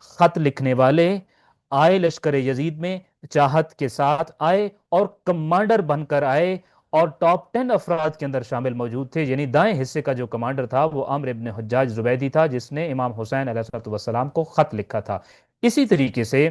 خط لکھنے والے آئے لشکر یزید میں، چاہت کے ساتھ آئے اور کمانڈر بن کر آئے، اور ٹاپ 10 افراد کے اندر شامل موجود تھے، یعنی دائیں حصے کا جو کمانڈر تھا وہ عمرو ابن حجاج زبیدی تھا، جس نے امام حسین علیہ الصلوۃ والسلام کو خط لکھا تھا۔ اسی طریقے سے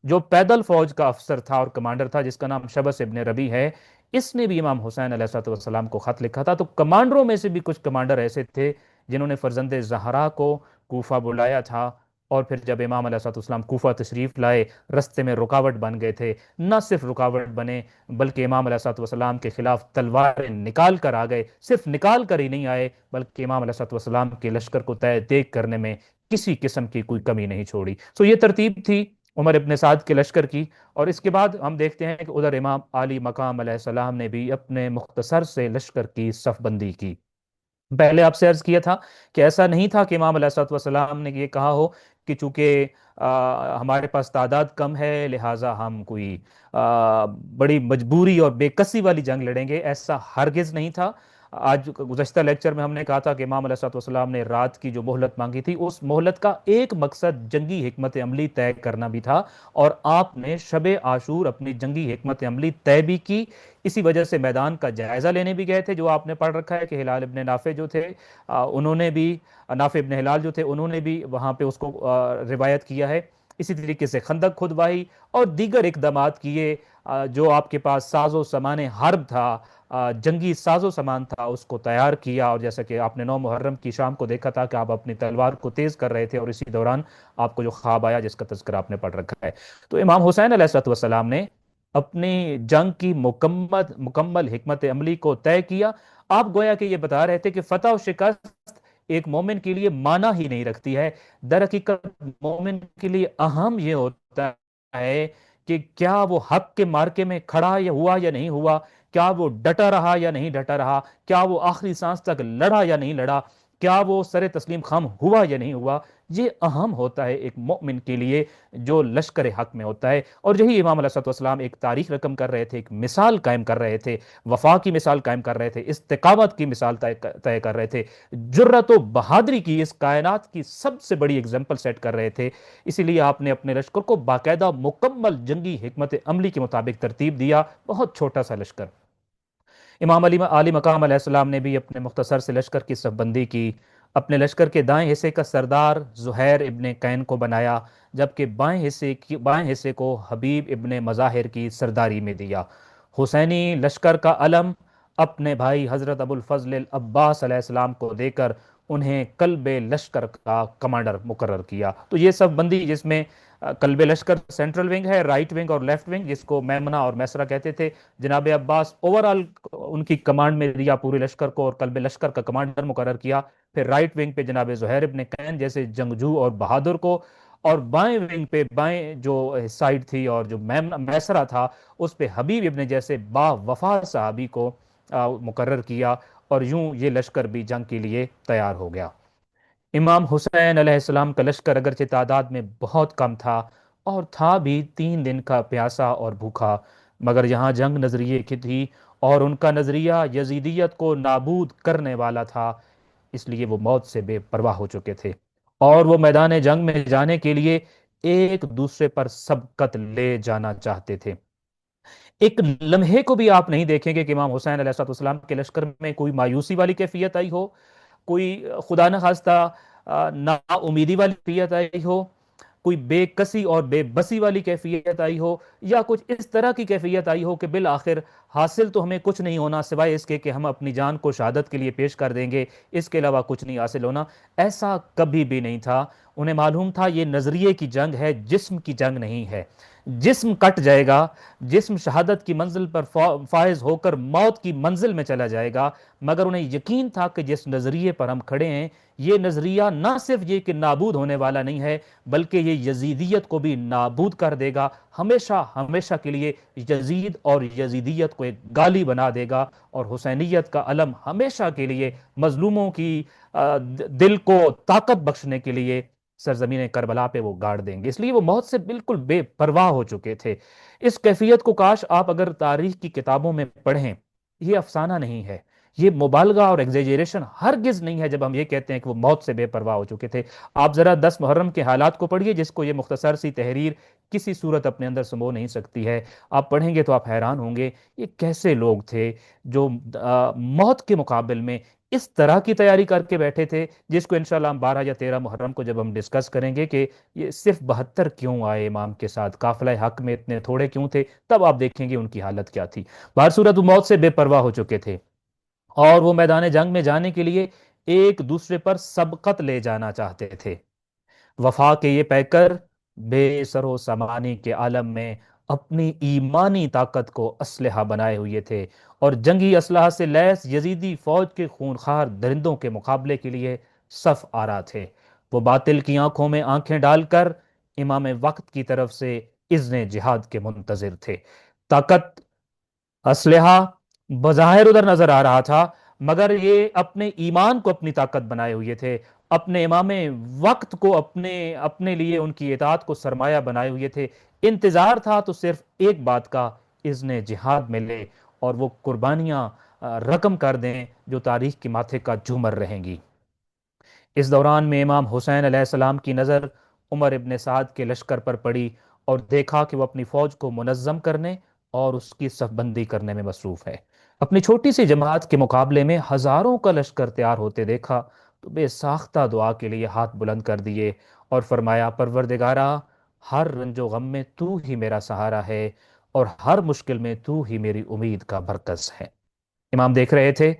جو پیدل فوج کا افسر تھا اور کمانڈر تھا، جس کا نام شبس ابن ربی ہے، اس نے بھی امام حسین علیہ الصلوۃ والسلام کو خط لکھا تھا۔ تو کمانڈروں میں سے بھی کچھ کمانڈر ایسے تھے جنہوں نے فرزند زہرا کو کوفہ بلایا تھا، اور پھر جب امام علیہ الصلوۃ والسلام کوفہ تشریف لائے، رستے میں رکاوٹ بن گئے تھے۔ نہ صرف رکاوٹ بنے بلکہ امام علیہ الصلوۃ والسلام کے خلاف تلواریں نکال کر آ گئے، صرف نکال کر ہی نہیں آئے بلکہ امام علیہ الصلوۃ والسلام کے لشکر کو طے دیکھ کرنے میں کسی قسم کی کوئی کمی نہیں چھوڑی۔ سو یہ ترتیب تھی عمر ابن سعد کے لشکر کی، اور اس کے بعد ہم دیکھتے ہیں کہ ادھر امام علی مقام علیہ السلام نے بھی اپنے مختصر سے لشکر کی صف بندی کی۔ پہلے آپ سے عرض کیا تھا کہ ایسا نہیں تھا کہ امام علیہ الصلوۃ والسلام نے یہ کہا ہو کہ چونکہ ہمارے پاس تعداد کم ہے لہٰذا ہم کوئی بڑی مجبوری اور بے کسی والی جنگ لڑیں گے، ایسا ہرگز نہیں تھا۔ آج گزشتہ لیکچر میں ہم نے کہا تھا کہ امام علیہ الصلوۃ والسلام نے رات کی جو مہلت مانگی تھی، اس مہلت کا ایک مقصد جنگی حکمت عملی طے کرنا بھی تھا، اور آپ نے شب عاشور اپنی جنگی حکمت عملی طے بھی کی۔ اسی وجہ سے میدان کا جائزہ لینے بھی گئے تھے، جو آپ نے پڑھ رکھا ہے کہ ہلال ابن نافع جو تھے انہوں نے بھی، نافع ابن ہلال جو تھے انہوں نے بھی وہاں پہ اس کو روایت کیا ہے۔ اسی طریقے سے خندق کھدوائی اور دیگر اقدامات کیے، جو آپ کے پاس ساز و سامان حرب تھا، جنگی ساز و سامان تھا، اس کو تیار کیا، اور جیسا کہ آپ نے 9 محرم کی شام کو دیکھا تھا کہ آپ اپنی تلوار کو تیز کر رہے تھے، اور اسی دوران آپ کو جو خواب آیا جس کا تذکرہ آپ نے پڑھ رکھا ہے۔ تو امام حسین علیہ الصلوۃ والسلام نے اپنی جنگ کی مکمل حکمت عملی کو طے کیا۔ آپ گویا کہ یہ بتا رہے تھے کہ فتح و شکست ایک مومن کے لیے معنی ہی نہیں رکھتی ہے، در حقیقت مومن کے لیے اہم یہ ہوتا ہے کہ کیا وہ حق کے مارکے میں کھڑا یا ہوا یا نہیں ہوا، کیا وہ ڈٹا رہا یا نہیں ڈٹا رہا، کیا وہ آخری سانس تک لڑا یا نہیں لڑا، کیا وہ سر تسلیم خم ہوا یا نہیں ہوا۔ یہ اہم ہوتا ہے ایک مومن کے لیے جو لشکر حق میں ہوتا ہے، اور یہی امام علیہ الصلوۃ والسلام ایک تاریخ رقم کر رہے تھے، ایک مثال قائم کر رہے تھے، وفا کی مثال قائم کر رہے تھے، استقامت کی مثال طے کر رہے تھے، جرت و بہادری کی اس کائنات کی سب سے بڑی اگزامپل سیٹ کر رہے تھے۔ اسی لیے آپ نے اپنے لشکر کو باقاعدہ مکمل جنگی حکمت عملی کے مطابق ترتیب دیا، بہت چھوٹا سا لشکر۔ امام علی مقام علیہ السلام نے بھی اپنے مختصر سے لشکر کی صف بندی کی، اپنے لشکر کے دائیں حصے کا سردار زہیر ابن قین کو بنایا، جبکہ بائیں حصے کو حبیب ابن مظاہر کی سرداری میں دیا۔ حسینی لشکر کا علم اپنے بھائی حضرت ابو الفضل العباس علیہ السلام کو دے کر انہیں قلب لشکر کا کمانڈر مقرر کیا۔ تو یہ صف بندی جس میں قلب لشکر سینٹرل ونگ ہے، رائٹ ونگ اور لیفٹ ونگ جس کو میمنہ اور میسرہ کہتے تھے، جناب عباس اوورال ان کی کمانڈ میں دیا پورے لشکر کو، اور قلب لشکر کا کمانڈر مقرر کیا۔ پھر رائٹ ونگ پہ جناب زہیر ابن قین جیسے جنگجو اور بہادر کو، اور بائیں ونگ پہ بائیں جو سائیڈ تھی اور جو میسرہ تھا اس پہ حبیب ابن جیسے با وفا صحابی کو مقرر کیا، اور یوں یہ لشکر بھی جنگ کے لیے تیار ہو گیا۔ امام حسین علیہ السلام کا لشکر اگرچہ تعداد میں بہت کم تھا، اور تھا بھی 3 دن کا پیاسا اور بھوکا، مگر یہاں جنگ نظریے کی تھی، اور ان کا نظریہ یزیدیت کو نابود کرنے والا تھا، اس لیے وہ موت سے بے پرواہ ہو چکے تھے، اور وہ میدان جنگ میں جانے کے لیے ایک دوسرے پر سبقت لے جانا چاہتے تھے۔ ایک لمحے کو بھی آپ نہیں دیکھیں گے کہ امام حسین علیہ السلام کے لشکر میں کوئی مایوسی والی کیفیت آئی ہو، کوئی خدا نخواستہ نا امیدی والی کیفیت آئی ہو، کوئی بے کسی اور بے بسی والی کیفیت آئی ہو، یا کچھ اس طرح کی کیفیت آئی ہو کہ بالآخر حاصل تو ہمیں کچھ نہیں ہونا سوائے اس کے کہ ہم اپنی جان کو شہادت کے لیے پیش کر دیں گے، اس کے علاوہ کچھ نہیں حاصل ہونا۔ ایسا کبھی بھی نہیں تھا۔ انہیں معلوم تھا یہ نظریے کی جنگ ہے، جسم کی جنگ نہیں ہے۔ جسم کٹ جائے گا، جسم شہادت کی منزل پر فائز ہو کر موت کی منزل میں چلا جائے گا، مگر انہیں یقین تھا کہ جس نظریے پر ہم کھڑے ہیں یہ نظریہ نہ صرف یہ کہ نابود ہونے والا نہیں ہے، بلکہ یہ یزیدیت کو بھی نابود کر دے گا، ہمیشہ ہمیشہ کے لیے یزید اور یزیدیت کو ایک گالی بنا دے گا، اور حسینیت کا علم ہمیشہ کے لیے مظلوموں کی دل کو طاقت بخشنے کے لیے سرزمین کربلا پہ وہ گاڑ دیں گے۔ اس لیے وہ موت سے بالکل بے پرواہ ہو چکے تھے۔ اس کیفیت کو کاش آپ اگر تاریخ کی کتابوں میں پڑھیں، یہ افسانہ نہیں ہے، یہ مبالغہ اور ایگزیجریشن ہرگز نہیں ہے جب ہم یہ کہتے ہیں کہ وہ موت سے بے پرواہ ہو چکے تھے۔ آپ ذرا 10 محرم کے حالات کو پڑھیے، جس کو یہ مختصر سی تحریر کسی صورت اپنے اندر سمو نہیں سکتی ہے۔ آپ پڑھیں گے تو آپ حیران ہوں گے، یہ کیسے لوگ تھے جو موت کے مقابل میں اس طرح کی تیاری کر کے بیٹھے تھے، جس کو انشاءاللہ ہم 12 یا 13 محرم کو جب ہم ڈسکس کریں گے کہ یہ صرف 72 کیوں آئے امام کے ساتھ، قافلہ حق میں اتنے تھوڑے کیوں تھے، تب آپ دیکھیں گے ان کی حالت کیا تھی۔ بہر صورت وہ موت سے بے پرواہ ہو چکے تھے، اور وہ میدان جنگ میں جانے کے لیے ایک دوسرے پر سبقت لے جانا چاہتے تھے۔ وفا کے یہ پیکر بے سر و سامانی کے عالم میں اپنی ایمانی طاقت کو اسلحہ بنائے ہوئے تھے، اور جنگی اسلحہ سے لیس یزیدی فوج کے خونخوار درندوں کے مقابلے کے لیے صف آرا تھے۔ وہ باطل کی آنکھوں میں آنکھیں ڈال کر امام وقت کی طرف سے اذن جہاد کے منتظر تھے۔ طاقت، اسلحہ بظاہر ادھر نظر آ رہا تھا، مگر یہ اپنے ایمان کو اپنی طاقت بنائے ہوئے تھے، اپنے امام وقت کو اپنے اپنے لیے ان کی اطاعت کو سرمایہ بنائے ہوئے تھے۔ انتظار تھا تو صرف ایک بات کا، اذن جہاد ملے اور وہ قربانیاں رقم کر دیں جو تاریخ کے ماتھے کا جھومر رہیں گی۔ اس دوران میں امام حسین علیہ السلام کی نظر عمر ابن سعد کے لشکر پر پڑی، اور دیکھا کہ وہ اپنی فوج کو منظم کرنے اور اس کی صف بندی کرنے میں مصروف ہے۔ اپنی چھوٹی سی جماعت کے مقابلے میں ہزاروں کا لشکر تیار ہوتے دیکھا تو بے ساختہ دعا کے لیے ہاتھ بلند کر دیے اور فرمایا، پروردگارا، ہر رنج و غم میں تو ہی میرا سہارا ہے، اور ہر مشکل میں تو ہی میری امید کا مرکز ہے۔ امام دیکھ رہے تھے،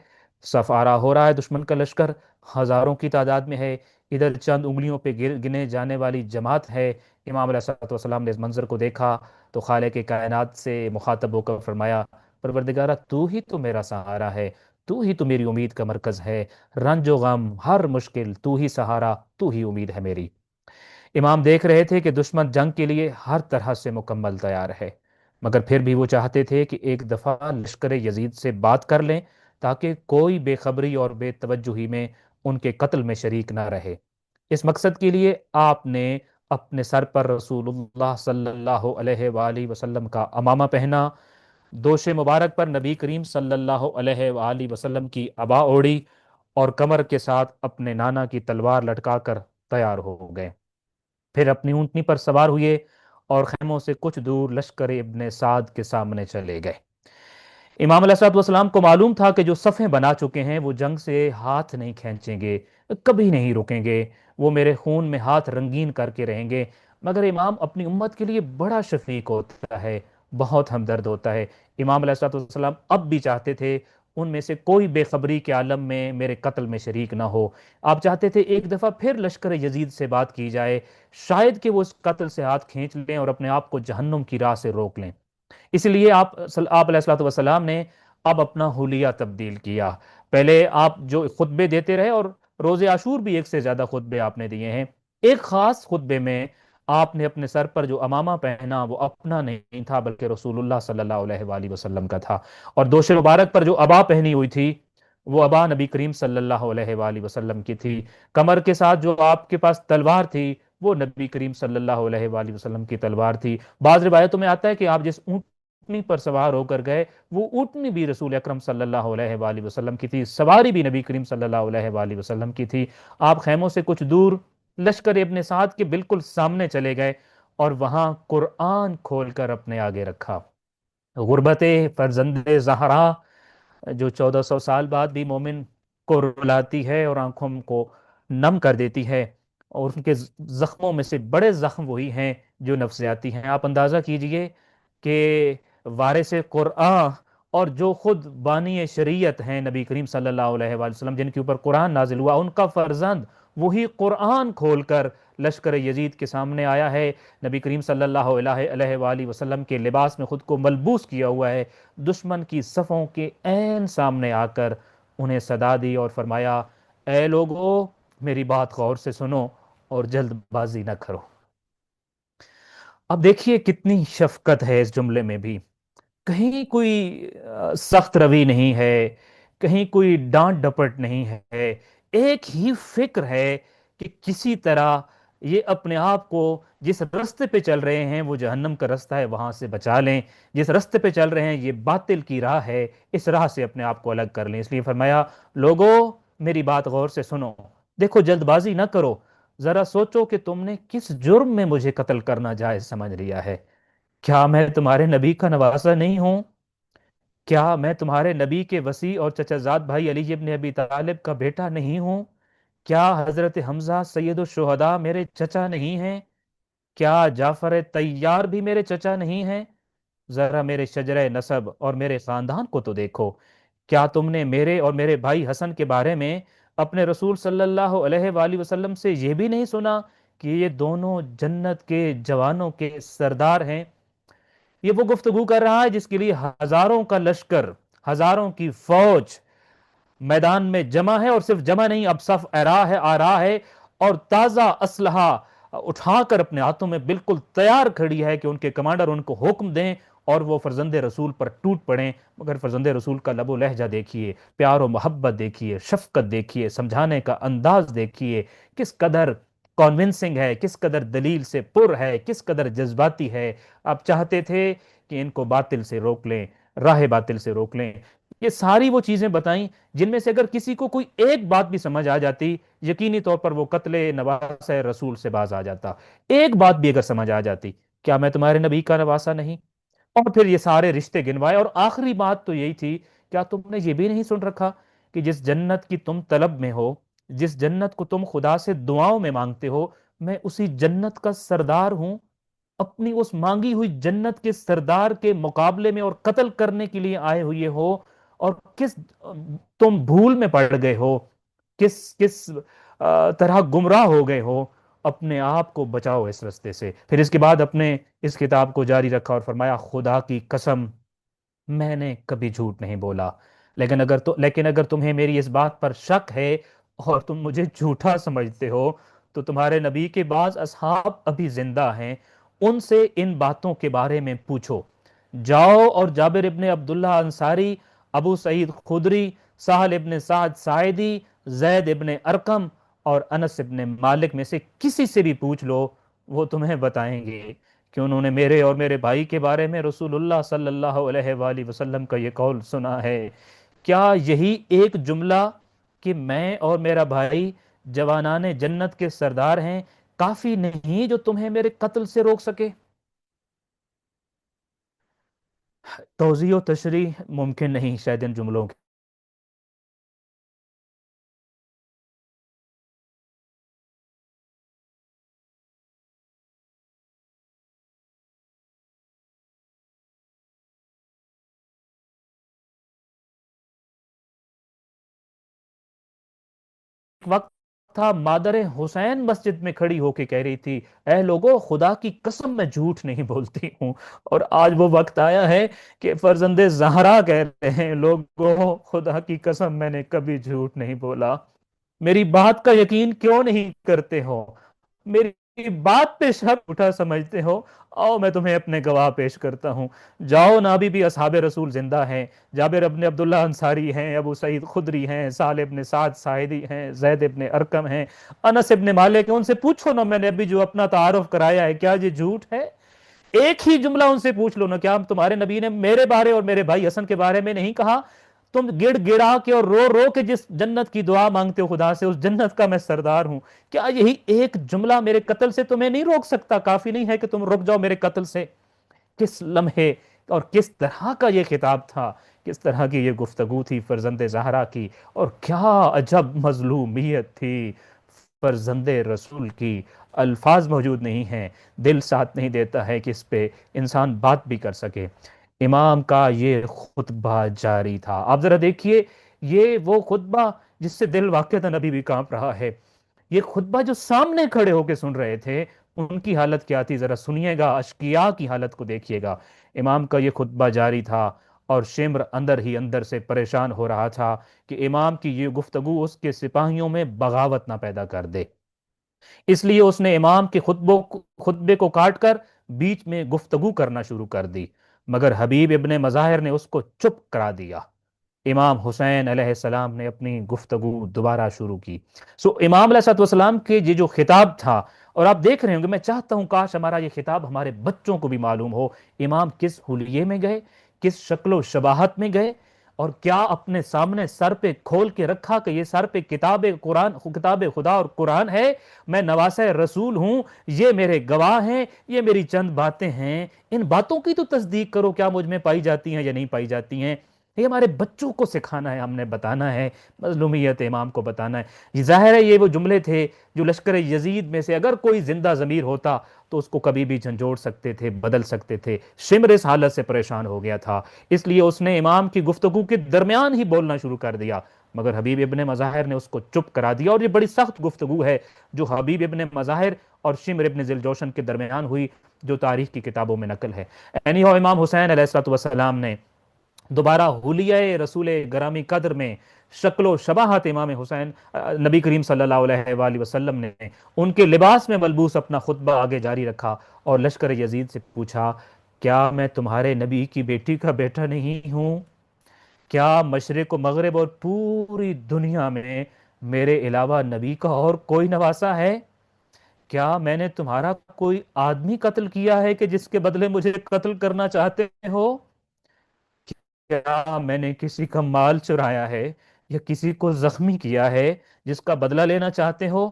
صف آرا ہو رہا ہے، دشمن کا لشکر ہزاروں کی تعداد میں ہے، ادھر چند انگلیوں پہ گنے جانے والی جماعت ہے۔ امام علیہ الصلوۃ والسلام نے اس منظر کو دیکھا تو خالق کائنات سے مخاطب ہو کر فرمایا، پروردگارہ، تو ہی تو میرا سہارا ہے، تو ہی تو میری امید کا مرکز ہے، رنج و غم، ہر مشکل تو ہی سہارا، تو ہی امید ہے میری۔ امام دیکھ رہے تھے کہ دشمن جنگ کے لیے ہر طرح سے مکمل تیار ہے، مگر پھر بھی وہ چاہتے تھے کہ ایک دفعہ لشکر یزید سے بات کر لیں تاکہ کوئی بے خبری اور بے توجہی میں ان کے قتل میں شریک نہ رہے۔ اس مقصد کے لیے آپ نے اپنے سر پر رسول اللہ صلی اللہ علیہ وآلہ وسلم کا امامہ پہنا، دوش مبارک پر نبی کریم صلی اللہ علیہ وآلہ وسلم کی عبا اوڑی، اور کمر کے ساتھ اپنے نانا کی تلوار لٹکا کر تیار ہو گئے۔ پھر اپنی اونٹنی پر سوار ہوئے اور خیموں سے کچھ دور لشکر ابن سعد کے سامنے چلے گئے۔ امام علیہ الصلوۃ والسلام کو معلوم تھا کہ جو صفیں بنا چکے ہیں وہ جنگ سے ہاتھ نہیں کھینچیں گے، کبھی نہیں رکیں گے، وہ میرے خون میں ہاتھ رنگین کر کے رہیں گے۔ مگر امام اپنی امت کے لیے بڑا شفیق ہوتا ہے، بہت ہمدرد ہوتا ہے۔ امام علیہ الصلوۃ والسلام اب بھی چاہتے تھے ان میں سے کوئی بے خبری کے عالم میں میرے قتل میں شریک نہ ہو۔ آپ چاہتے تھے ایک دفعہ پھر لشکر یزید سے بات کی جائے، شاید کہ وہ اس قتل سے ہاتھ کھینچ لیں اور اپنے آپ کو جہنم کی راہ سے روک لیں۔ اس لیے آپ علیہ الصلوۃ والسلام نے اب اپنا حلیہ تبدیل کیا۔ پہلے آپ جو خطبے دیتے رہے، اور روز عاشور بھی ایک سے زیادہ خطبے آپ نے دیے ہیں، ایک خاص خطبے میں آپ نے اپنے سر پر جو امامہ پہنا وہ اپنا نہیں تھا بلکہ رسول اللہ صلی اللہ علیہ وآلہ وسلم کا تھا، اور دوش مبارک پر جو عبا پہنی ہوئی تھی وہ عبا نبی کریم صلی اللہ علیہ وآلہ وسلم کی تھی۔ کمر کے ساتھ جو آپ کے پاس تلوار تھی وہ نبی کریم صلی اللہ علیہ وآلہ وسلم کی تلوار تھی۔ بعض روایتوں میں آتا ہے کہ آپ جس اونٹنی پر سوار ہو کر گئے وہ اونٹنی بھی رسول اکرم صلی اللہ علیہ وآلہ وسلم کی تھی، سواری بھی نبی کریم صلی اللہ علیہ وآلہ وسلم کی تھی۔ آپ خیموں سے کچھ دور لشکر ابن سعد کے بالکل سامنے چلے گئے اور وہاں قرآن کھول کر اپنے آگے رکھا۔ غربت فرزند زہرا جو 1400 سال بعد بھی مومن کو رلاتی ہے اور آنکھوں کو نم کر دیتی ہے، اور ان کے زخموں میں سے بڑے زخم وہی ہیں جو نفسیاتی ہیں۔ آپ اندازہ کیجئے کہ وارث قرآن اور جو خود بانی شریعت ہیں نبی کریم صلی اللہ علیہ وآلہ وسلم، جن کے اوپر قرآن نازل ہوا، ان کا فرزند وہی قرآن کھول کر لشکر یزید کے سامنے آیا ہے، نبی کریم صلی اللہ علیہ وآلہ وسلم کے لباس میں خود کو ملبوس کیا ہوا ہے، دشمن کی صفوں کے عین سامنے آ کر انہیں صدا دی اور فرمایا، اے لوگو، میری بات غور سے سنو اور جلد بازی نہ کرو۔ اب دیکھیے کتنی شفقت ہے اس جملے میں بھی، کہیں کوئی سخت روی نہیں ہے، کہیں کوئی ڈانٹ ڈپٹ نہیں ہے، ایک ہی فکر ہے کہ کسی طرح یہ اپنے آپ کو جس رستے پہ چل رہے ہیں وہ جہنم کا رستہ ہے، وہاں سے بچا لیں، جس رستے پہ چل رہے ہیں یہ باطل کی راہ ہے، اس راہ سے اپنے آپ کو الگ کر لیں۔ اس لیے فرمایا لوگوں میری بات غور سے سنو، دیکھو جلد بازی نہ کرو، ذرا سوچو کہ تم نے کس جرم میں مجھے قتل کرنا جائز سمجھ لیا ہے؟ کیا میں تمہارے نبی کا نواسہ نہیں ہوں؟ کیا میں تمہارے نبی کے وصی اور چچا زاد بھائی علی ابن ابی طالب کا بیٹا نہیں ہوں؟ کیا حضرت حمزہ سید الشہداء میرے چچا نہیں ہیں؟ کیا جعفر طیار بھی میرے چچا نہیں ہیں؟ ذرا میرے شجرہ نسب اور میرے خاندان کو تو دیکھو۔ کیا تم نے میرے اور میرے بھائی حسن کے بارے میں اپنے رسول صلی اللہ علیہ وآلہ وسلم سے یہ بھی نہیں سنا کہ یہ دونوں جنت کے جوانوں کے سردار ہیں؟ یہ وہ گفتگو کر رہا ہے جس کے لیے ہزاروں کا لشکر، ہزاروں کی فوج میدان میں جمع ہے، اور صرف جمع نہیں، اب صف آ رہا ہے، اور تازہ اسلحہ اٹھا کر اپنے ہاتھوں میں بالکل تیار کھڑی ہے کہ ان کے کمانڈر ان کو حکم دیں اور وہ فرزند رسول پر ٹوٹ پڑیں۔ مگر فرزند رسول کا لب و لہجہ دیکھیے، پیار و محبت دیکھیے، شفقت دیکھیے، سمجھانے کا انداز دیکھیے، کس قدر کانونسنگ ہے، کس قدر دلیل سے پر ہے، کس قدر جذباتی ہے۔ آپ چاہتے تھے کہ ان کو باطل سے روک لیں، راہ باطل سے روک لیں۔ یہ ساری وہ چیزیں بتائیں جن میں سے اگر کسی کو کوئی ایک بات بھی سمجھ آ جاتی، یقینی طور پر وہ قتل نواسہ رسول سے باز آ جاتا۔ ایک بات بھی اگر سمجھ آ جاتی، کیا میں تمہارے نبی کا نواسہ نہیں؟ اور پھر یہ سارے رشتے گنوائے، اور آخری بات تو یہی تھی، کیا تم نے یہ بھی نہیں سن رکھا کہ جس جنت کی تم طلب میں ہو، جس جنت کو تم خدا سے دعاؤں میں مانگتے ہو، میں اسی جنت کا سردار ہوں؟ اپنی اس مانگی ہوئی جنت کے سردار کے مقابلے میں اور قتل کرنے کے لیے آئے ہوئے ہو، اور کس تم بھول میں پڑ گئے ہو، کس کس طرح گمراہ ہو گئے ہو؟ اپنے آپ کو بچاؤ اس رستے سے۔ پھر اس کے بعد اپنے اس کتاب کو جاری رکھا اور فرمایا خدا کی قسم میں نے کبھی جھوٹ نہیں بولا، لیکن اگر تمہیں میری اس بات پر شک ہے اور تم مجھے جھوٹا سمجھتے ہو تو تمہارے نبی کے بعض اصحاب ابھی زندہ ہیں، ان سے ان باتوں کے بارے میں پوچھو۔ جاؤ اور جابر ابن عبداللہ انصاری، ابو سعید خدری، سہل ابن سعد ساعدی، زید ابن ارقم اور انس ابن مالک میں سے کسی سے بھی پوچھ لو، وہ تمہیں بتائیں گے کہ انہوں نے میرے اور میرے بھائی کے بارے میں رسول اللہ صلی اللہ علیہ وآلہ وسلم کا یہ قول سنا ہے۔ کیا یہی ایک جملہ کہ میں اور میرا بھائی جوانان جنت کے سردار ہیں کافی نہیں جو تمہیں میرے قتل سے روک سکے؟ توضیح و تشریح ممکن نہیں شاید ان جملوں کے وقت تھا مادر حسین مسجد میں کھڑی ہو کے کہہ رہی تھی اے لوگو خدا کی قسم میں جھوٹ نہیں بولتی ہوں، اور آج وہ وقت آیا ہے کہ فرزند زہرا کہہ رہے ہیں لوگو خدا کی قسم میں نے کبھی جھوٹ نہیں بولا۔ میری بات کا یقین کیوں نہیں کرتے ہو؟ میری بات پہ شک اٹھا سمجھتے ہو؟ آؤ میں تمہیں اپنے گواہ پیش کرتا ہوں۔ جاؤ نا، ابھی بھی اصحاب رسول زندہ ہیں، جابر ابن عبداللہ انصاری ہیں، ابو سعید خدری ہیں، سال ابن سعد ساعدی ہیں، زید ابن ارکم ہیں، انس ابن مالک ہیں، ان سے پوچھو نا میں نے ابھی جو اپنا تعارف کرایا ہے کیا یہ جھوٹ ہے؟ ایک ہی جملہ ان سے پوچھ لو نا، کیا تمہارے نبی نے میرے بارے اور میرے بھائی حسن کے بارے میں نہیں کہا تم گڑ گڑا کے اور رو رو کے جس جنت کی دعا مانگتے ہو خدا سے، اس جنت کا میں سردار ہوں؟ کیا یہی ایک جملہ میرے قتل سے تمہیں نہیں روک سکتا؟ کافی نہیں ہے کہ تم رک جاؤ میرے قتل سے؟ کس لمحے اور کس طرح کا یہ خطاب تھا، کس طرح کی یہ گفتگو تھی فرزند زہرا کی، اور کیا عجب مظلومیت تھی فرزند رسول کی! الفاظ موجود نہیں ہیں، دل ساتھ نہیں دیتا ہے کہ اس پہ انسان بات بھی کر سکے۔ امام کا یہ خطبہ جاری تھا، آپ ذرا دیکھیے، یہ وہ خطبہ جس سے دل واقعتاً ابھی بھی کانپ رہا ہے۔ یہ خطبہ جو سامنے کھڑے ہو کے سن رہے تھے ان کی حالت کیا تھی ذرا سنیے گا، اشقیاء کی حالت کو دیکھیے گا۔ امام کا یہ خطبہ جاری تھا اور شمر اندر ہی اندر سے پریشان ہو رہا تھا کہ امام کی یہ گفتگو اس کے سپاہیوں میں بغاوت نہ پیدا کر دے، اس لیے اس نے امام کے خطبے کو کاٹ کر بیچ میں گفتگو کرنا شروع کر دی، مگر حبیب ابن مظاہر نے اس کو چپ کرا دیا۔ امام حسین علیہ السلام نے اپنی گفتگو دوبارہ شروع کی۔ امام علیہ السلام کے یہ جو خطاب تھا اور آپ دیکھ رہے ہوں گے، میں چاہتا ہوں کاش ہمارا یہ خطاب ہمارے بچوں کو بھی معلوم ہو، امام کس حلیے میں گئے، کس شکل و شباہت میں گئے، اور کیا اپنے سامنے سر پہ کھول کے رکھا کہ یہ سر پہ کتاب قرآن، کتاب خدا اور قرآن ہے، میں نواسہ رسول ہوں، یہ میرے گواہ ہیں، یہ میری چند باتیں ہیں، ان باتوں کی تو تصدیق کرو، کیا مجھ میں پائی جاتی ہیں یا نہیں پائی جاتی ہیں؟ یہ ہمارے بچوں کو سکھانا ہے، ہم نے بتانا ہے، مظلومیت امام کو بتانا ہے۔ یہ ظاہر ہے یہ وہ جملے تھے جو لشکر یزید میں سے اگر کوئی زندہ ضمیر ہوتا تو اس کو کبھی بھی جھنجھوڑ سکتے تھے، بدل سکتے تھے۔ شمر اس حالت سے پریشان ہو گیا تھا، اس لیے اس نے امام کی گفتگو کے درمیان ہی بولنا شروع کر دیا، مگر حبیب ابن مظاہر نے اس کو چپ کرا دیا، اور یہ بڑی سخت گفتگو ہے جو حبیب ابن مظاہر اور شمر ابن ذی الجوشن کے درمیان ہوئی، جو تاریخ کی کتابوں میں نقل ہے۔ اینی ہو، امام حسین علیہ الصلوۃ والسلام نے دوبارہ حلیہ رسول گرامی قدر میں شکل و شباہت امام حسین، نبی کریم صلی اللہ علیہ وآلہ وسلم نے ان کے لباس میں ملبوس اپنا خطبہ آگے جاری رکھا، اور لشکر یزید سے پوچھا، کیا میں تمہارے نبی کی بیٹی کا بیٹا نہیں ہوں؟ کیا مشرق و مغرب اور پوری دنیا میں میرے علاوہ نبی کا اور کوئی نواسا ہے؟ کیا میں نے تمہارا کوئی آدمی قتل کیا ہے کہ جس کے بدلے مجھے قتل کرنا چاہتے ہو؟ کیا میں نے کسی کا مال چرایا ہے یا کسی کو زخمی کیا ہے جس کا بدلہ لینا چاہتے ہو؟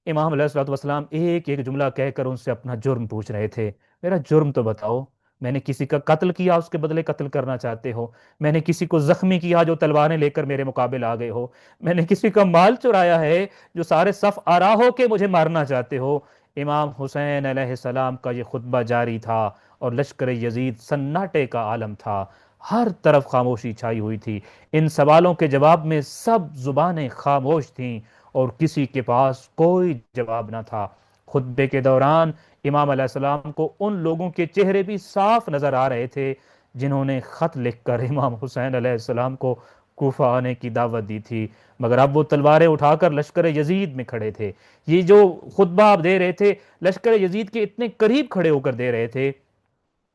امام علیہ الصلوۃ والسلام ایک ایک جملہ کہہ کر ان سے اپنا جرم پوچھ رہے تھے۔ میرا جرم تو بتاؤ، میں نے کسی کا قتل کیا، اس کے بدلے قتل کرنا چاہتے ہو؟ میں نے کسی کو زخمی کیا جو تلواریں لے کر میرے مقابل آ گئے ہو؟ میں نے کسی کا مال چرایا ہے جو سارے صف آرا ہو کے مجھے مارنا چاہتے ہو؟ امام حسین علیہ السلام کا یہ خطبہ جاری تھا، اور لشکر یزید سناٹے کا عالم تھا، ہر طرف خاموشی چھائی ہوئی تھی۔ ان سوالوں کے جواب میں سب زبانیں خاموش تھیں، اور کسی کے پاس کوئی جواب نہ تھا۔ خطبے کے دوران امام علیہ السلام کو ان لوگوں کے چہرے بھی صاف نظر آ رہے تھے جنہوں نے خط لکھ کر امام حسین علیہ السلام کو کوفہ آنے کی دعوت دی تھی، مگر اب وہ تلواریں اٹھا کر لشکر یزید میں کھڑے تھے۔ یہ جو خطبہ آپ دے رہے تھے، لشکر یزید کے اتنے قریب کھڑے ہو کر دے رہے تھے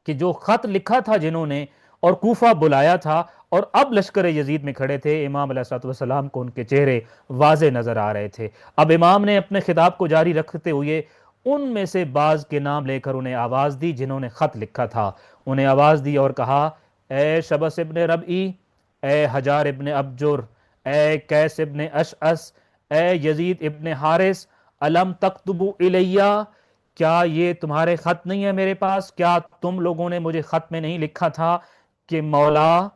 کہ جو خط لکھا تھا جنہوں نے اور کوفہ بلایا تھا، اور اب لشکر یزید میں کھڑے تھے، امام علیہ الصلوۃ والسلام کو ان کے چہرے واضح نظر آ رہے تھے۔ اب امام نے اپنے خطاب کو جاری رکھتے ہوئے ان میں سے بعض کے نام لے کر انہیں آواز دی جنہوں نے خط لکھا تھا، انہیں آواز دی اور کہا، اے شبس ابن ربعی، اے حجار ابن ابجر، اے قیس ابن اشعث، اے یزید ابن حارث، الم تکتبوا الیہ، کیا یہ تمہارے خط نہیں ہے میرے پاس؟ کیا تم لوگوں نے مجھے خط میں نہیں لکھا تھا کہ مولا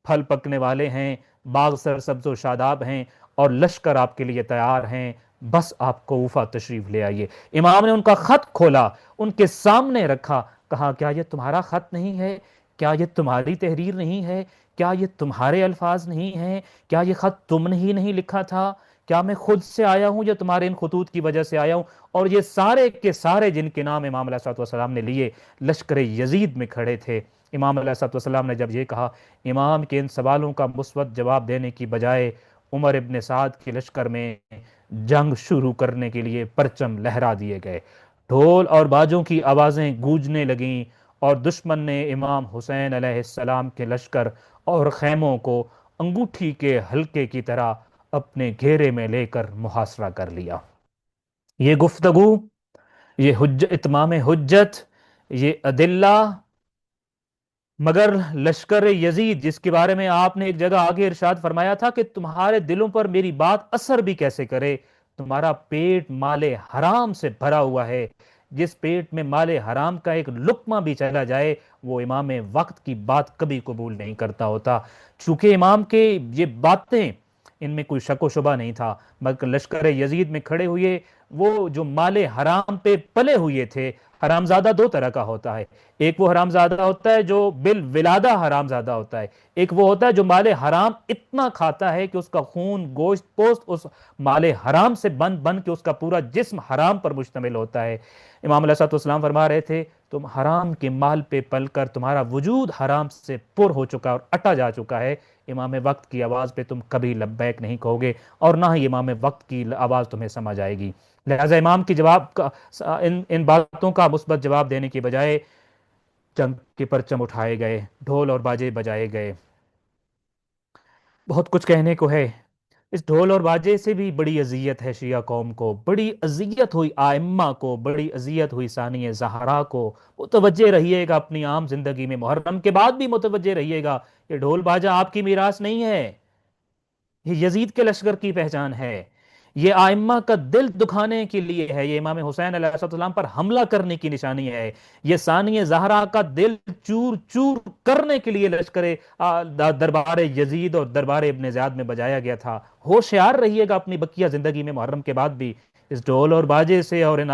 پھل پکنے والے ہیں، باغ سرسبز و شاداب ہیں، اور لشکر آپ کے لیے تیار ہیں، بس آپ کو کوفہ تشریف لے آئیے۔ امام نے ان کا خط کھولا، ان کے سامنے رکھا، کہا، کیا یہ تمہارا خط نہیں ہے؟ کیا یہ تمہاری تحریر نہیں ہے؟ کیا یہ تمہارے الفاظ نہیں ہیں؟ کیا یہ خط تم نے ہی نہیں لکھا تھا؟ کیا میں خود سے آیا ہوں یا تمہارے ان خطوط کی وجہ سے آیا ہوں؟ اور یہ سارے کے سارے جن کے نام امام علیہ الصلوۃ والسلام نے لیے، لشکر یزید میں کھڑے تھے۔ امام علیہ الصلوۃ والسلام نے جب یہ کہا، امام کے ان سوالوں کا مثبت جواب دینے کی بجائے عمر ابن سعد کے لشکر میں جنگ شروع کرنے کے لیے پرچم لہرا دیے گئے، ڈھول اور باجوں کی آوازیں گونجنے لگیں، اور دشمن نے امام حسین علیہ السلام کے لشکر اور خیموں کو انگوٹھی کے حلقے کی طرح اپنے گھیرے میں لے کر محاصرہ کر لیا۔ یہ گفتگو، یہ اتمام حجت، یہ ادلہ، مگر لشکر یزید جس کے بارے میں آپ نے ایک جگہ آگے ارشاد فرمایا تھا کہ تمہارے دلوں پر میری بات اثر بھی کیسے کرے، تمہارا پیٹ مال حرام سے بھرا ہوا ہے، جس پیٹ میں مال حرام کا ایک لقمہ بھی چلا جائے وہ امام وقت کی بات کبھی قبول نہیں کرتا ہوتا۔ چونکہ امام کے یہ باتیں، ان میں کوئی شک و شبہ نہیں تھا، مگر لشکر یزید میں کھڑے ہوئے وہ جو مال حرام پہ پلے ہوئے تھے۔ حرامزادہ دو طرح کا ہوتا ہے، ایک وہ حرامزادہ ہوتا ہے جو بالولادہ حرامزادہ ہوتا ہے، ایک وہ ہوتا ہے جو مال حرام اتنا کھاتا ہے کہ اس کا خون، گوشت، پوست اس مال حرام سے بن بن کے اس کا پورا جسم حرام پر مشتمل ہوتا ہے۔ امام علیہ الصلوۃ والسلام فرما رہے تھے، تم حرام کے مال پہ پل کر تمہارا وجود حرام سے پر ہو چکا اور اٹا جا چکا ہے، امام وقت کی آواز پہ تم کبھی لبیک نہیں کہو گے، اور نہ ہی امام وقت کی آواز تمہیں سمجھ آئے گی۔ لہٰذا امام کی جواب کا ان باتوں کا مثبت جواب دینے کی بجائے جنگ کے پرچم اٹھائے گئے، ڈھول اور باجے بجائے گئے۔ بہت کچھ کہنے کو ہے، اس ڈھول اور باجے سے بھی بڑی اذیت ہے شیعہ قوم کو، بڑی اذیت ہوئی آئمہ کو، بڑی اذیت ہوئی ثانیہ زہرا کو۔ متوجہ رہیے گا اپنی عام زندگی میں، محرم کے بعد بھی متوجہ رہیے گا، یہ ڈھول باجا آپ کی میراث نہیں ہے، یہ یزید کے لشکر کی پہچان ہے، یہ آئمہ کا دل دکھانے کے لیے ہے، یہ امام حسین علیہ السلام پر حملہ کرنے کی نشانی ہے، یہ ثانیہ زہرا کا دل چور چور کرنے کے لیے لشکر دربار یزید اور دربار ابن زیاد میں بجایا گیا تھا۔ ہوشیار رہیے گا اپنی بقیہ زندگی میں محرم کے بعد بھی اس ڈھول اور باجے سے اور ان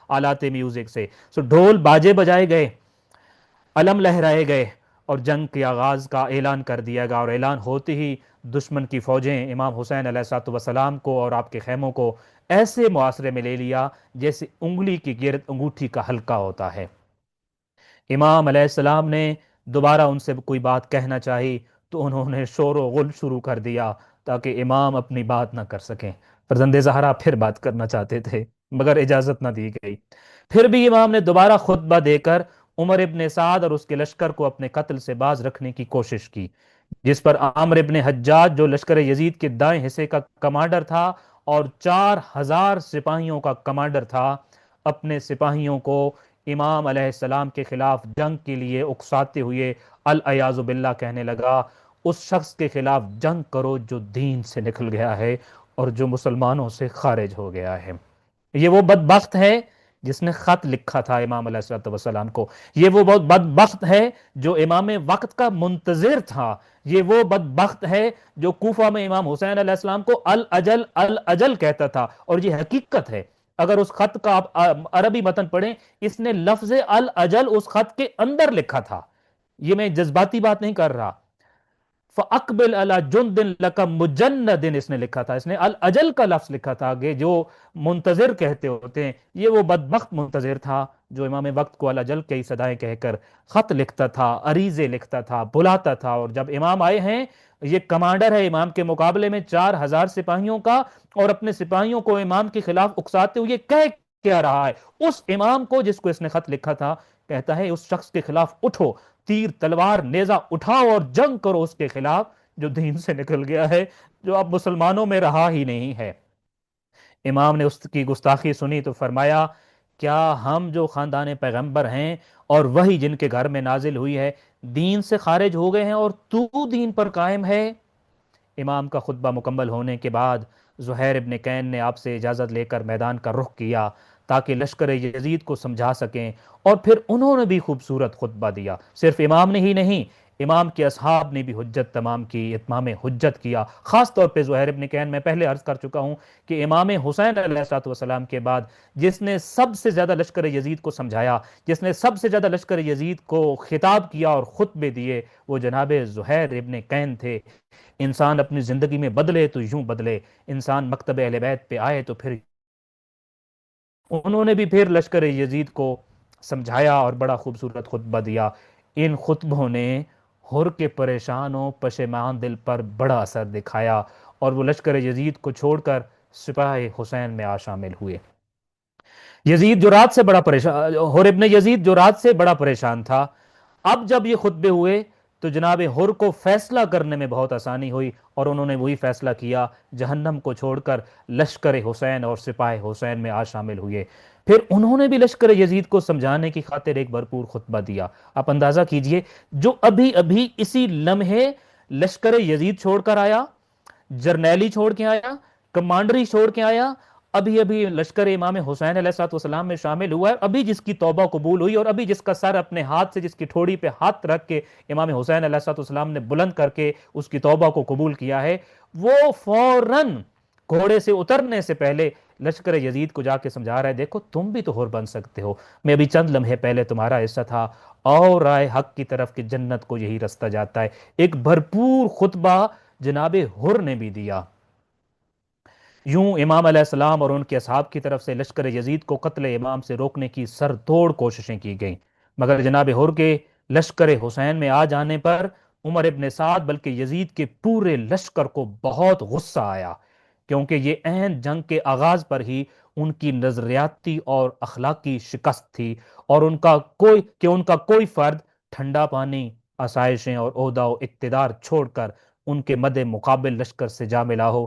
آلات میوزک سے۔ سو ڈھول باجے بجائے گئے، علم لہرائے گئے، اور جنگ کے آغاز کا اعلان کر دیا گیا، اور اعلان ہوتے ہی دشمن کی فوجیں امام حسین علیہ السلام کو اور آپ کے خیموں کو ایسے معاصرے میں لے لیا جیسے انگلی کی گرد انگوٹھی کا حلقہ ہوتا ہے۔ امام علیہ السلام نے دوبارہ ان سے کوئی بات کہنا چاہی تو انہوں نے شور و غل شروع کر دیا تاکہ امام اپنی بات نہ کر سکیں۔ فرزند زہرا پھر بات کرنا چاہتے تھے مگر اجازت نہ دی گئی۔ پھر بھی امام نے دوبارہ خطبہ دے کر عمر ابن سعد اور اس کے لشکر کو اپنے قتل سے باز رکھنے کی کوشش کی، جس پر عامر ابن حجاج جو لشکر یزید کے دائیں حصے کا کمانڈر تھا اور 4000 سپاہیوں کا کمانڈر تھا، اپنے سپاہیوں کو امام علیہ السلام کے خلاف جنگ کے لیے اکساتے ہوئے العیاذ باللہ کہنے لگا، اس شخص کے خلاف جنگ کرو جو دین سے نکل گیا ہے اور جو مسلمانوں سے خارج ہو گیا ہے۔ یہ وہ بدبخت ہے جس نے خط لکھا تھا امام علیہ السلام کو، یہ وہ بہت بدبخت ہے جو امام وقت کا منتظر تھا، یہ وہ بدبخت ہے جو کوفہ میں امام حسین علیہ السلام کو الاجل الاجل کہتا تھا، اور یہ حقیقت ہے۔ اگر اس خط کا آپ عربی متن پڑھیں، اس نے لفظ الاجل اس خط کے اندر لکھا تھا، یہ میں جذباتی بات نہیں کر رہا۔ فَأَقْبِلْ عَلَى جُنْدٍ لَكَ مُجَنَّدٍ اس نے لکھا تھا، اس نے الاجل کا لفظ لکھا تھا کہ جو منتظر کہتے ہوتے ہیں، یہ وہ بدبخت منتظر تھا جو امام وقت کو الاجل کی صدائیں کہہ کر خط لکھتا تھا، عریضے لکھتا تھا، بلاتا تھا، اور جب امام آئے ہیں، یہ کمانڈر ہے امام کے مقابلے میں 4000 سپاہیوں کا، اور اپنے سپاہیوں کو امام کے خلاف اکساتے ہوئے کہہ کیا رہا ہے، اس امام کو جس کو اس نے خط لکھا تھا، کہتا ہے اس شخص کے خلاف اٹھو، تیر تلوار نیزہ اٹھاؤ اور جنگ کرو اس کے خلاف جو دین سے نکل گیا ہے، جو اب مسلمانوں میں رہا ہی نہیں ہے۔ امام نے اس کی گستاخی سنی تو فرمایا، کیا ہم جو خاندان پیغمبر ہیں اور وہی جن کے گھر میں نازل ہوئی ہے دین سے خارج ہو گئے ہیں اور تو دین پر قائم ہے؟ امام کا خطبہ مکمل ہونے کے بعد زہیر ابن کین نے آپ سے اجازت لے کر میدان کا رخ کیا تاکہ لشکر یزید کو سمجھا سکیں، اور پھر انہوں نے بھی خوبصورت خطبہ دیا۔ صرف امام نے ہی نہیں، امام کے اصحاب نے بھی حجت تمام کی، اتمام حجت کیا۔ خاص طور پہ زہیر ابن کین، میں پہلے عرض کر چکا ہوں کہ امام حسین علیہ السلام کے بعد جس نے سب سے زیادہ لشکر یزید کو سمجھایا، جس نے سب سے زیادہ لشکر یزید کو خطاب کیا اور خطبے دیے، وہ جناب زہیر ابن کین تھے۔ انسان اپنی زندگی میں بدلے تو یوں بدلے، انسان مکتب اہل بیت پہ آئے تو پھر انہوں نے بھی پھر لشکر یزید کو سمجھایا اور بڑا خوبصورت خطبہ دیا۔ ان خطبوں نے ہر کے پریشان و پشیمان دل پر بڑا اثر دکھایا، اور وہ لشکر یزید کو چھوڑ کر سپاہ حسین میں آ شامل ہوئے۔ یزید جو رات سے بڑا پریشان، ہر ابن یزید جو رات سے بڑا پریشان تھا، اب جب یہ خطبے ہوئے تو جناب ہر کو فیصلہ کرنے میں بہت آسانی ہوئی، اور انہوں نے وہی فیصلہ کیا، جہنم کو چھوڑ کر لشکر حسین اور سپاہ حسین میں آ شامل ہوئے۔ پھر انہوں نے بھی لشکر یزید کو سمجھانے کی خاطر ایک بھرپور خطبہ دیا۔ آپ اندازہ کیجئے، جو ابھی ابھی اسی لمحے لشکر یزید چھوڑ کر آیا، جرنیلی چھوڑ کے آیا، کمانڈری چھوڑ کے آیا، ابھی ابھی لشکر امام حسین علیہ السلام میں شامل ہوا ہے، ابھی جس کی توبہ قبول ہوئی اور ابھی جس کا سر اپنے ہاتھ سے، جس کی ٹھوڑی پہ ہاتھ رکھ کے امام حسین علیہ السلام نے بلند کر کے اس کی توبہ کو قبول کیا ہے، وہ فوراً گھوڑے سے اترنے سے پہلے لشکر یزید کو جا کے سمجھا رہا ہے، دیکھو تم بھی تو حر بن سکتے ہو، میں ابھی چند لمحے پہلے تمہارا حصہ تھا، اور رائے حق کی طرف کہ جنت کو یہی رستہ جاتا ہے۔ ایک بھرپور خطبہ جناب حر نے بھی دیا۔ یوں امام علیہ السلام اور ان کے اصحاب کی طرف سے لشکر یزید کو قتل امام سے روکنے کی سر توڑ کوششیں کی گئیں، مگر جناب حر کے لشکر حسین میں آ جانے پر عمر ابن سعد بلکہ یزید کے پورے لشکر کو بہت غصہ آیا، کیونکہ یہ عین جنگ کے آغاز پر ہی ان کی نظریاتی اور اخلاقی شکست تھی، اور ان کا کوئی فرد ٹھنڈا پانی، آسائشیں اور عہدہ و اقتدار چھوڑ کر ان کے مد مقابل لشکر سے جا ملا ہو۔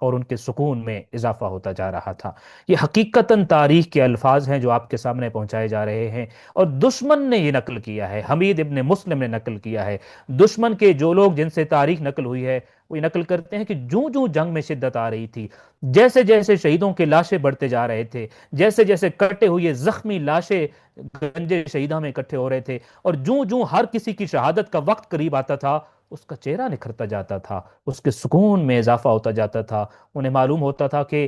اور ان کے سکون میں اضافہ ہوتا جا رہا تھا۔ یہ حقیقتاً تاریخ کے الفاظ ہیں جو آپ کے سامنے پہنچائے جا رہے ہیں، اور دشمن نے یہ نقل کیا ہے، حمید ابن مسلم نے نقل کیا ہے۔ دشمن کے جو لوگ جن سے تاریخ نقل ہوئی ہے وہ یہ نقل کرتے ہیں کہ جوں جوں جنگ میں شدت آ رہی تھی، جیسے جیسے شہیدوں کے لاشیں بڑھتے جا رہے تھے، جیسے جیسے کٹے ہوئے زخمی لاشیں گنجے شہیدہ میں اکٹھے ہو رہے تھے، اور جوں جوں ہر کسی کی شہادت کا وقت قریب آتا تھا، اس کا چہرہ نکھرتا جاتا تھا، اس کے سکون میں اضافہ ہوتا جاتا تھا۔ انہیں معلوم ہوتا تھا کہ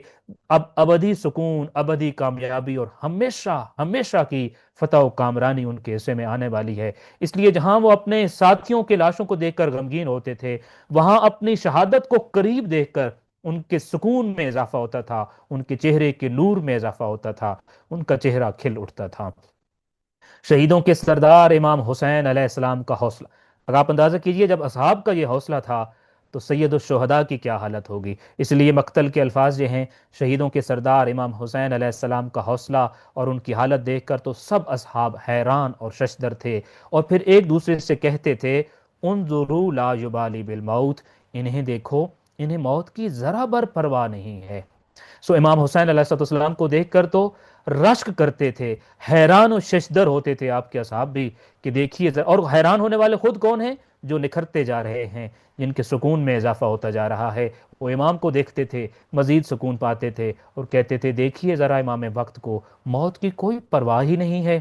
اب ابدی سکون، ابدی کامیابی اور ہمیشہ ہمیشہ کی فتح و کامرانی ان کے حصے میں آنے والی ہے۔ اس لیے جہاں وہ اپنے ساتھیوں کے لاشوں کو دیکھ کر غمگین ہوتے تھے، وہاں اپنی شہادت کو قریب دیکھ کر ان کے سکون میں اضافہ ہوتا تھا، ان کے چہرے کے نور میں اضافہ ہوتا تھا، ان کا چہرہ کھل اٹھتا تھا۔ شہیدوں کے سردار امام حسین علیہ السلام کا حوصلہ، اگر آپ اندازہ کیجئے جب اصحاب کا یہ حوصلہ تھا تو سید الشہداء کی کیا حالت ہوگی۔ اس لیے مقتل کے الفاظ یہ ہیں، شہیدوں کے سردار امام حسین علیہ السلام کا حوصلہ اور ان کی حالت دیکھ کر تو سب اصحاب حیران اور ششدر تھے، اور پھر ایک دوسرے سے کہتے تھے انظروا لا یبالی بالموت، انہیں دیکھو، انہیں موت کی ذرا بر پرواہ نہیں ہے۔ سو امام حسین علیہ السلام کو دیکھ کر تو رشک کرتے تھے، حیران و ششدر ہوتے تھے آپ کے اصحاب بھی کہ دیکھیے اور حیران ہونے والے خود کون ہیں؟ جو نکھرتے جا رہے ہیں، جن کے سکون میں اضافہ ہوتا جا رہا ہے۔ وہ امام کو دیکھتے تھے، مزید سکون پاتے تھے اور کہتے تھے دیکھیے ذرا امام وقت کو، موت کی کوئی پرواہ ہی نہیں ہے۔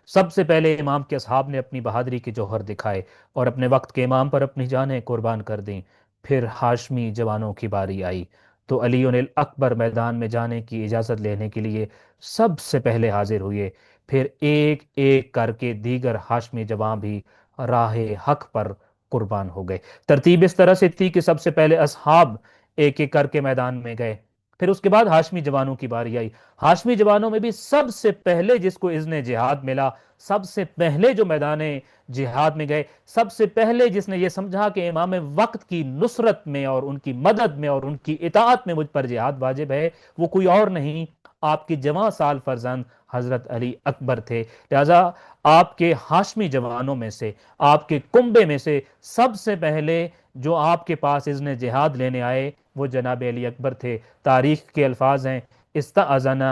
سب سے پہلے امام کے اصحاب نے اپنی بہادری کے جوہر دکھائے اور اپنے وقت کے امام پر اپنی جانیں قربان کر دیں۔ پھر ہاشمی جوانوں کی باری آئی تو علی اکبر میدان میں جانے کی اجازت لینے کے لیے سب سے پہلے حاضر ہوئے۔ پھر ایک ایک کر کے دیگر ہاشمی جوان بھی راہ حق پر قربان ہو گئے۔ ترتیب اس طرح سے تھی کہ سب سے پہلے اصحاب ایک ایک کر کے میدان میں گئے، پھر اس کے بعد ہاشمی جوانوں کی باری آئی۔ ہاشمی جوانوں میں بھی سب سے پہلے جس کو اذن جہاد ملا، سب سے پہلے جو میدان جہاد میں گئے، سب سے پہلے جس نے یہ سمجھا کہ امام وقت کی نصرت میں اور ان کی مدد میں اور ان کی اطاعت میں مجھ پر جہاد واجب ہے، وہ کوئی اور نہیں، آپ کے جوان سال فرزند حضرت علی اکبر تھے۔ لہذا آپ کے ہاشمی جوانوں میں سے، آپ کے کنبے میں سے سب سے پہلے جو آپ کے پاس اذن جہاد لینے آئے وہ جناب علی اکبر تھے۔ تاریخ کے الفاظ ہیں استأذن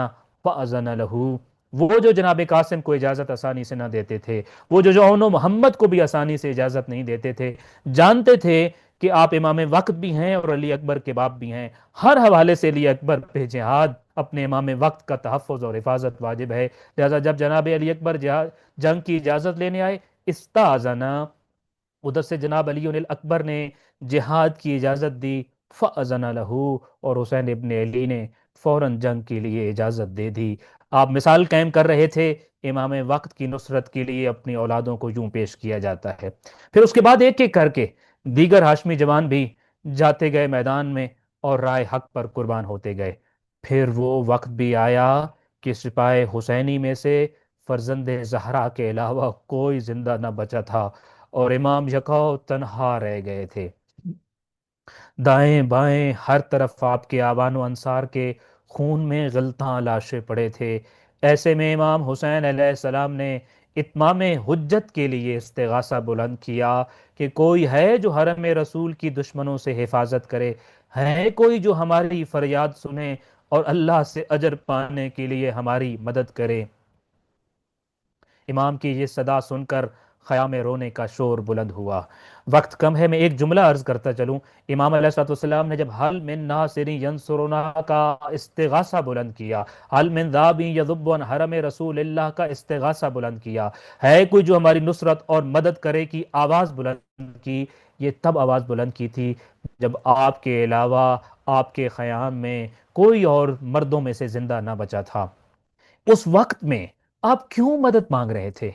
فأذن لہو، وہ جو جناب قاسم کو اجازت آسانی سے نہ دیتے تھے، وہ جو اون و محمد کو بھی آسانی سے اجازت نہیں دیتے تھے، جانتے تھے کہ آپ امام وقت بھی ہیں اور علی اکبر کے باپ بھی ہیں، ہر حوالے سے علی اکبر پہ جہاد، اپنے امام وقت کا تحفظ اور حفاظت واجب ہے۔ لہذا جب جناب علی اکبر جنگ کی اجازت لینے آئے، استأذن، ادھر سے جناب علی اکبر نے جہاد کی اجازت دی، فأذن لہو، اور حسین ابن علی نے فوراً جنگ کے لیے اجازت دے دی۔ آپ مثال قائم کر رہے تھے، امام وقت کی نصرت کے لیے اپنی اولادوں کو یوں پیش کیا جاتا ہے۔ پھر اس کے بعد ایک ایک کر کے دیگر ہاشمی جوان بھی جاتے گئے میدان میں اور رائے حق پر قربان ہوتے گئے۔ پھر وہ وقت بھی آیا کہ سپاہ حسینی میں سے فرزند زہرا کے علاوہ کوئی زندہ نہ بچا تھا اور امام یکاؤ تنہا رہ گئے تھے۔ دائیں بائیں ہر طرف آپ کے آبان و انصار کے خون میں غلطاں لاشیں پڑے تھے۔ ایسے میں امام حسین علیہ السلام نے اتمام حجت کے لیے استغاثہ بلند کیا کہ کوئی ہے جو حرم رسول کی دشمنوں سے حفاظت کرے، ہے کوئی جو ہماری فریاد سنے اور اللہ سے اجر پانے کے لیے ہماری مدد کرے۔ امام کی یہ صدا سن کر خیام رونے کا شور بلند ہوا۔ وقت کم ہے، میں ایک جملہ عرض کرتا چلوں۔ امام علیہ السلام نے جب حل من ناصر ینصرنا کا استغاثہ بلند کیا، حل من ذاب یذب عن حرم رسول اللہ کا استغاثہ بلند کیا، ہے کوئی جو ہماری نصرت اور مدد کرے کی آواز بلند کی، یہ تب آواز بلند کی تھی جب آپ کے علاوہ آپ کے خیام میں کوئی اور مردوں میں سے زندہ نہ بچا تھا۔ اس وقت میں آپ کیوں مدد مانگ رہے تھے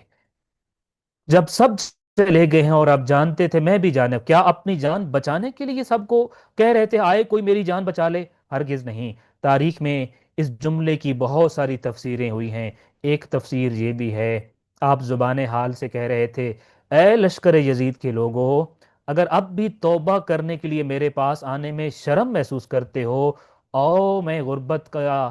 جب سب چلے گئے ہیں اور آپ جانتے تھے، میں بھی جانا، کیا اپنی جان بچانے کے لیے سب کو کہہ رہے تھے آئے کوئی میری جان بچا لے؟ ہرگز نہیں۔ تاریخ میں اس جملے کی بہت ساری تفسیریں ہوئی ہیں۔ ایک تفسیر یہ بھی ہے، آپ زبان حال سے کہہ رہے تھے اے لشکر یزید کے لوگوں، اگر اب بھی توبہ کرنے کے لیے میرے پاس آنے میں شرم محسوس کرتے ہو، او میں غربت کا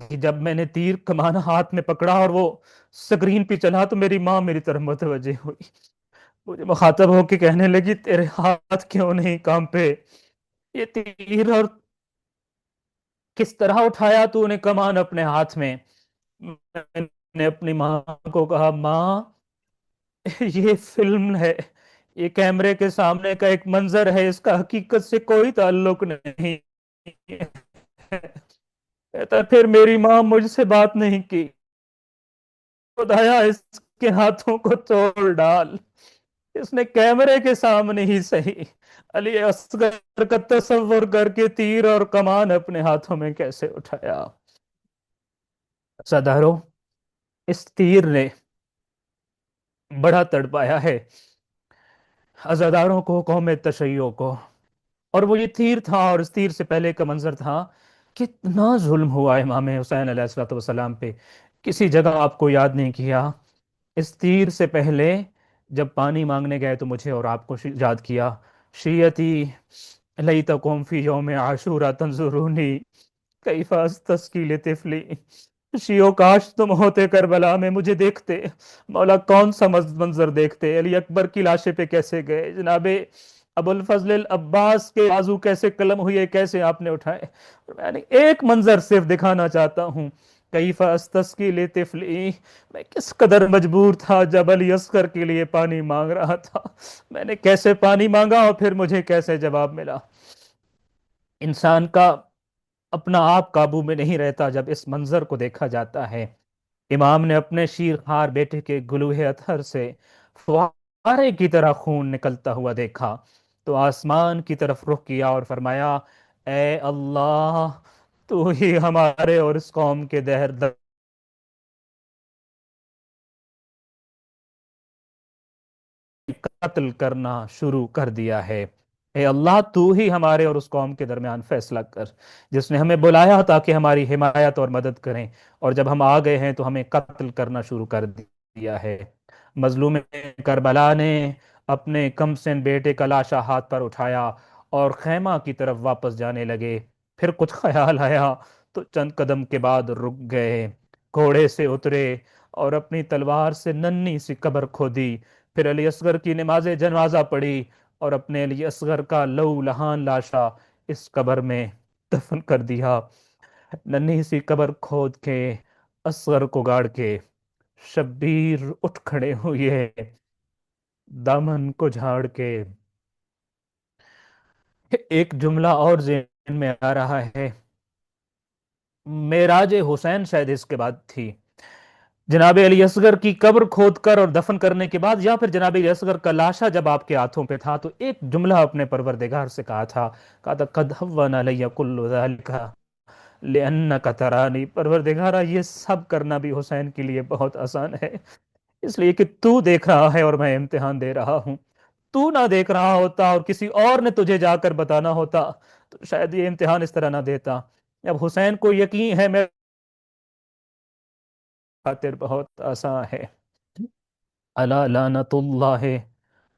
کہ جب میں نے تیر کمان ہاتھ میں پکڑا اور وہ سکرین پہ چلا تو میری ماں میری طرف متوجہ ہوئی، مجھے مخاطب ہو کے کہنے لگی تیرے ہاتھ کیوں نہیں کام پہ؟ یہ تیر اور کس طرح اٹھایا تو نے کمان اپنے ہاتھ میں؟ میں نے اپنی ماں کو کہا، ماں یہ فلم ہے، یہ کیمرے کے سامنے کا ایک منظر ہے، اس کا حقیقت سے کوئی تعلق نہیں ہے۔ کہتا پھر میری ماں مجھ سے بات نہیں کی، خدایا اس کے ہاتھوں کو توڑ ڈال، اس نے کیمرے کے سامنے ہی صحیح علی اصغر کا تصور کر کے تیر اور کمان اپنے ہاتھوں میں کیسے اٹھایا۔ صداروں، اس تیر نے بڑا تڑپایا ہے عزاداروں کو، قوم تشیع کو، اور وہ یہ تیر تھا، اور اس تیر سے پہلے کا منظر تھا، کتنا ظلم ہوا امام حسین علیہ الصلوۃ والسلام پہ، کسی جگہ آپ کو یاد نہیں کیا۔ اس تیر سے پہلے جب پانی مانگنے گئے تو مجھے اور آپ کو یاد کیا، شیعتی لیتکم فی یوم عاشورہ تنظرونی کیف استسقی لطفلی، شیعو کاش تم ہوتے کربلا میں مجھے دیکھتے، مولا کون سا منظر دیکھتے، علی اکبر کی لاشے پہ کیسے گئے، جناب ابو الفضل العباس کے بازو کیسے قلم ہوئے، کیسے آپ نے اٹھائے۔ اور میں نے ایک منظر صرف دکھانا چاہتا ہوں، کیف استسقی لطفلی، میں کس قدر مجبور تھا جب علی اصغر کے لیے پانی مانگ رہا تھا، میں نے کیسے پانی مانگا اور پھر مجھے کیسے جواب ملا۔ انسان کا اپنا آپ قابو میں نہیں رہتا جب اس منظر کو دیکھا جاتا ہے۔ امام نے اپنے شیر خوار بیٹے کے گلوہ اطہر سے فوارے کی طرح خون نکلتا ہوا دیکھا تو آسمان کی طرف رخ کیا اور فرمایا، اے اللہ، تو ہی ہمارے اور اس قوم کے قتل کرنا شروع کر دیا ہے۔ اے اللہ، تو ہی ہمارے اور اس قوم کے درمیان فیصلہ کر، جس نے ہمیں بلایا تاکہ ہماری حمایت اور مدد کریں، اور جب ہم آ گئے ہیں تو ہمیں قتل کرنا شروع کر دیا ہے۔ مظلوم کربلا نے اپنے کم سن بیٹے کا لاشا ہاتھ پر اٹھایا اور خیمہ کی طرف واپس جانے لگے، پھر کچھ خیال آیا تو چند قدم کے بعد رک گئے، گھوڑے سے اترے اور اپنی تلوار سے ننھی سی قبر کھودی، پھر علی اصغر کی نماز جنازہ پڑھی اور اپنے علی اصغر کا لہو لہان لاشا اس قبر میں دفن کر دیا۔ ننھی سی قبر کھود کے اصغر کو گاڑ کے شبیر اٹھ کھڑے ہوئے، دامن کو جھاڑ کے ایک جملہ اور ذہن میں آ رہا ہے، معراج حسین شاید اس کے بعد تھی، جناب علی اصغر کی قبر کھود کر اور دفن کرنے کے بعد، یا پھر جناب علی اصغر کا لاشا جب آپ کے ہاتھوں پہ تھا تو ایک جملہ اپنے پروردگار سے کہا تھا قد هون علی کل ذلک لانک ترانی، پروردگارا یہ سب کرنا بھی حسین کے لیے بہت آسان ہے، اس لیے کہ تو دیکھ رہا ہے اور میں امتحان دے رہا ہوں۔ تو نہ دیکھ رہا ہوتا اور کسی اور نے تجھے جا کر بتانا ہوتا تو شاید یہ امتحان اس طرح نہ دیتا۔ اب حسین کو یقین ہے میرے خاطر بہت آسان ہے۔ الا لعنت اللہ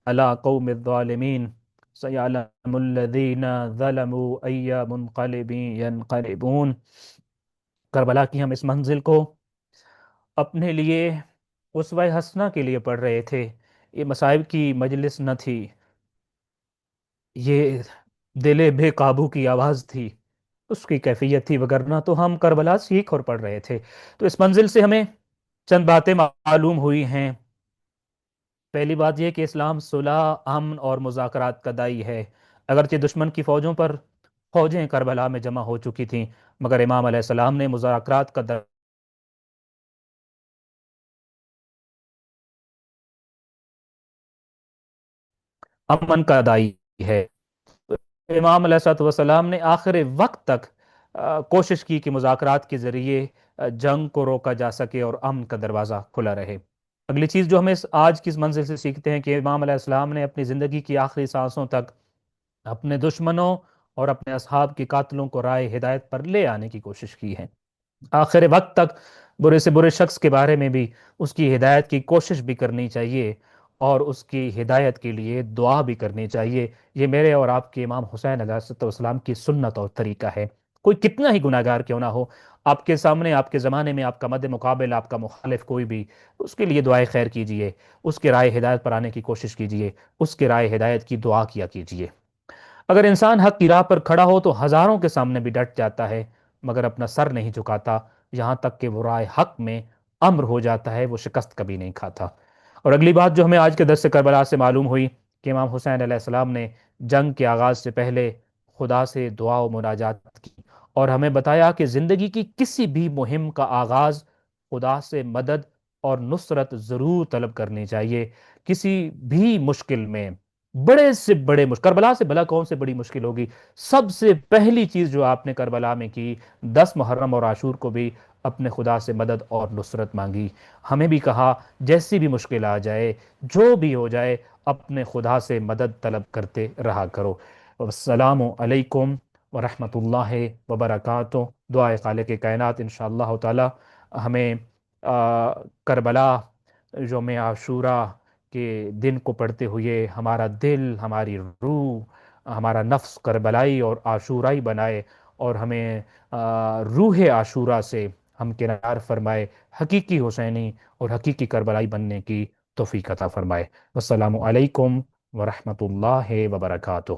علی قوم الظالمین سیعلم الذین ظلموا ای منقلب ینقلبون۔ کربلا کی ہم اس منزل کو اپنے لیے اسوہ حسنہ کے لیے پڑھ رہے تھے، یہ مصائب کی مجلس نہ تھی، یہ دل بے قابو کی آواز تھی، اس کی کیفیت تھی، وگرنہ تو ہم کربلا سیکھ اور پڑھ رہے تھے۔ تو اس منزل سے ہمیں چند باتیں معلوم ہوئی ہیں۔ پہلی بات یہ کہ اسلام صلح، امن اور مذاکرات کا دائی ہے، اگرچہ دشمن کی فوجوں پر فوجیں کربلا میں جمع ہو چکی تھیں، مگر امام علیہ السلام نے مذاکرات کا امن کا دائی ہے۔ امام علیہ الصلوۃ والسلام نے آخر وقت تک کوشش کی کہ مذاکرات کے ذریعے جنگ کو روکا جا سکے اور امن کا دروازہ کھلا رہے۔ اگلی چیز جو ہمیں آج کی اس منزل سے سیکھتے ہیں کہ امام علیہ السلام نے اپنی زندگی کی آخری سانسوں تک اپنے دشمنوں اور اپنے اصحاب کی قاتلوں کو رائے ہدایت پر لے آنے کی کوشش کی ہے۔ آخر وقت تک برے سے برے شخص کے بارے میں بھی اس کی ہدایت کی کوشش بھی کرنی چاہیے اور اس کی ہدایت کے لیے دعا بھی کرنی چاہیے۔ یہ میرے اور آپ کے امام حسین علیہ السلام کی سنت اور طریقہ ہے۔ کوئی کتنا ہی گناہگار کیوں نہ ہو، آپ کے سامنے، آپ کے زمانے میں آپ کا مد مقابل، آپ کا مخالف کوئی بھی، اس کے لیے دعائے خیر کیجئے، اس کے رائے ہدایت پر آنے کی کوشش کیجئے، اس کے رائے ہدایت کی دعا کیا کیجئے۔ اگر انسان حق کی راہ پر کھڑا ہو تو ہزاروں کے سامنے بھی ڈٹ جاتا ہے، مگر اپنا سر نہیں جھکاتا، یہاں تک کہ وہ رائے حق میں امر ہو جاتا ہے، وہ شکست کبھی نہیں کھاتا۔ اور اگلی بات جو ہمیں آج کے درس کربلا سے معلوم ہوئی کہ امام حسین علیہ السلام نے جنگ کے آغاز سے پہلے خدا سے دعا و مناجات کی، اور ہمیں بتایا کہ زندگی کی کسی بھی مہم کا آغاز خدا سے مدد اور نصرت ضرور طلب کرنی چاہیے۔ کسی بھی مشکل میں، بڑے سے بڑے مشکل، کربلا سے بھلا کون سے بڑی مشکل ہوگی، سب سے پہلی چیز جو آپ نے کربلا میں کی، 10 محرم اور عاشور کو بھی اپنے خدا سے مدد اور نصرت مانگی۔ ہمیں بھی کہا جیسی بھی مشکل آ جائے، جو بھی ہو جائے، اپنے خدا سے مدد طلب کرتے رہا کرو۔ السلام علیکم ورحمۃ اللہ وبرکاتہ۔ دعائے خالق کائنات انشاءاللہ تعالی ہمیں کربلا، یوم عاشورہ کے دن کو پڑھتے ہوئے ہمارا دل، ہماری روح، ہمارا نفس کربلائی اور عاشورائی بنائے، اور ہمیں روح عاشورہ سے ہم کنار فرمائے، حقیقی حسینی اور حقیقی کربلائی بننے کی توفیق عطا فرمائے۔ السلام علیکم ورحمۃ اللہ وبرکاتہ۔